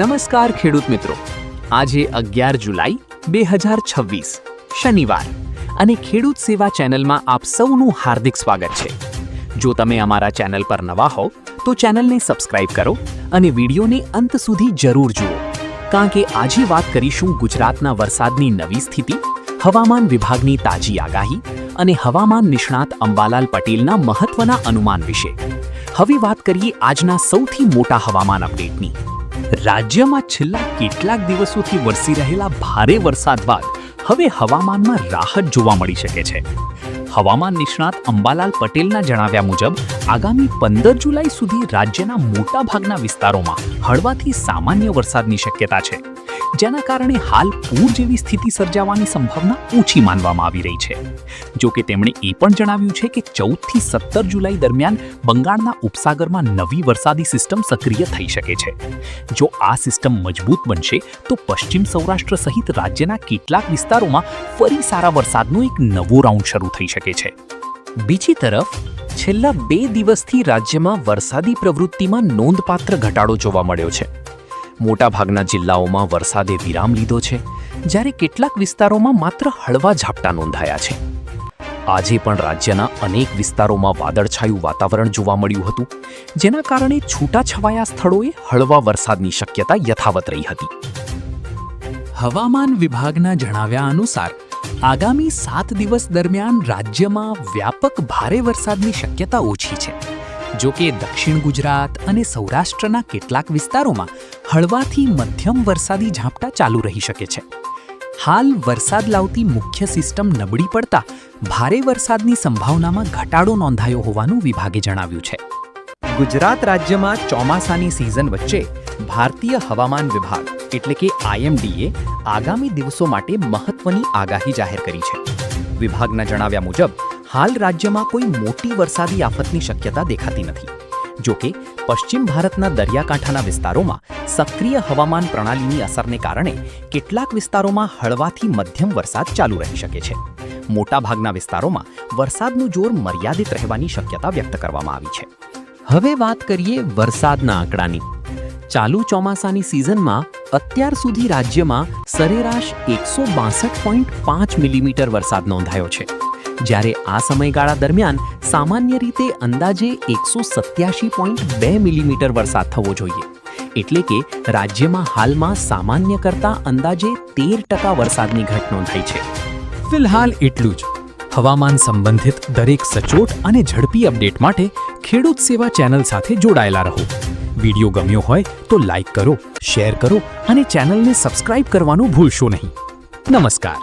નમસ્કાર ખેડૂત મિત્રો, આજે 11 જુલાઈ 2026 શનિવાર અને ખેડૂત સેવા ચેનલમાં આપ સૌનું હાર્દિક સ્વાગત છે। જો તમે અમારા ચેનલ પર નવા હો તો ચેનલને સબસ્ક્રાઇબ કરો અને વિડીયોને અંત સુધી જરૂર જુઓ, કારણ કે આજે વાત કરીશું ગુજરાતના વરસાદની નવી સ્થિતિ, હવામાન વિભાગની તાજી આગાહી અને હવામાન નિષ્ણાત અંબાલાલ પટેલના મહત્વના અનુમાન વિશે। હવે વાત કરીએ આજના સૌથી મોટા હવામાન અપડેટની। રાજ્યમાં છેલ્લા કેટલાક દિવસોથી વરસી રહેલા ભારે વરસાદ બાદ હવે હવામાનમાં રાહત જોવા મળી શકે છે। હવામાન નિષ્ણાત અંબાલાલ પટેલના જણાવ્યા મુજબ આગામી 15 જુલાઈ સુધી રાજ્યના મોટાભાગના વિસ્તારોમાં હળવાથી સામાન્ય વરસાદની શક્યતા છે, જેના કારણે હાલ પૂર જેવી સ્થિતિ સર્જાવાની સંભાવના ઓછી માનવામાં આવી રહી છે। જો કે તેમણે એ પણ જણાવ્યું છે કે 14 થી 17 જુલાઈ દરમિયાન બંગાળના ઉપસાગરમાં નવી વરસાદી સિસ્ટમ સક્રિય થઈ શકે છે। જો આ સિસ્ટમ મજબૂત બનશે તો પશ્ચિમ સૌરાષ્ટ્ર સહિત રાજ્યના કેટલાક વિસ્તારોમાં ફરી સારા વરસાદનો એક નવો રાઉન્ડ શરૂ થઈ શકે છે। બીજી તરફ છેલ્લા 2 દિવસથી રાજ્યમાં વરસાદી પ્રવૃત્તિમાં નોંધપાત્ર ઘટાડો જોવા મળ્યો છે। મોટાભાગના જિલ્લાઓમાં વરસાદે વિરામ લીધો છે, જ્યારે કેટલાક વિસ્તારોમાં માત્ર હળવા ઝાપટા નોંધાયા છે। આજે પણ રાજ્યના અનેક વિસ્તારોમાં વાદળછાયું વાતાવરણ જોવા મળ્યું હતું, જેના કારણે છૂટાછવાયા સ્થળોએ હળવા વરસાદની શક્યતા યથાવત રહી હતી। હવામાન વિભાગના જણાવ્યા અનુસાર આગામી 7 દિવસ દરમિયાન રાજ્યમાં વ્યાપક ભારે વરસાદની શક્યતા ઓછી છે। જો કે દક્ષિણ ગુજરાત અને સૌરાષ્ટ્રના કેટલાક વિસ્તારોમાં હળવાથી મધ્યમ વરસાદી ઝાપટા ચાલુ રહી શકે છે। હાલ વરસાદ લાવતી મુખ્ય સિસ્ટમ નબળી પડતા ભારે વરસાદની સંભાવનામાં ઘટાડો નોંધાયો હોવાનું વિભાગે જણાવ્યું છે। ગુજરાત રાજ્યમાં ચોમાસાની સિઝન વચ્ચે ભારતીય હવામાન વિભાગ એટલે કે IMDએ આગામી દિવસો માટે મહત્વની આગાહી જાહેર કરી છે। વિભાગના જણાવ્યા મુજબ હાલ રાજ્યમાં કોઈ મોટી વરસાદી આફતની શક્યતા દેખાતી નથી। જો કે પશ્ચિમ ભારતના દરિયાકાંઠાના વિસ્તારોમાં સક્રિય હવામાન પ્રણાલીની અસરને કારણે કેટલાક વિસ્તારોમાં હળવાથી મધ્યમ વરસાદ ચાલુ રહી શકે છે। મોટાભાગના વિસ્તારોમાં વરસાદનું જોર મર્યાદિત રહેવાની શક્યતા વ્યક્ત કરવામાં આવી છે। હવે વાત કરીએ વરસાદના આંકડાની। ચાલુ ચોમાસાની સિઝનમાં અત્યાર સુધી રાજ્યમાં સરેરાશ 162.5 મિલીમીટર વરસાદ નોંધાયો છે, જ્યારે આ સમયગાળા દરમિયાન સામાન્ય રીતે અંદાજે 187.2 મિલીમીટર વરસાદ થવો જોઈએ, એટલે કે રાજ્યમાં હાલમાં સામાન્ય કરતાં અંદાજે 13% વરસાદની ઘટ નોંધાઈ છે। ફિલહાલ એટલું જ। હવામાન સંબંધિત દરેક સચોટ અને ઝડપી અપડેટ માટે ખેડૂત સેવા ચેનલ સાથે જોડાયેલા રહો। વિડીયો ગમ્યો હોય તો લાઈક કરો, શેર કરો અને ચેનલને સબસ્ક્રાઇબ કરવાનું ભૂલશો નહીં। નમસ્કાર।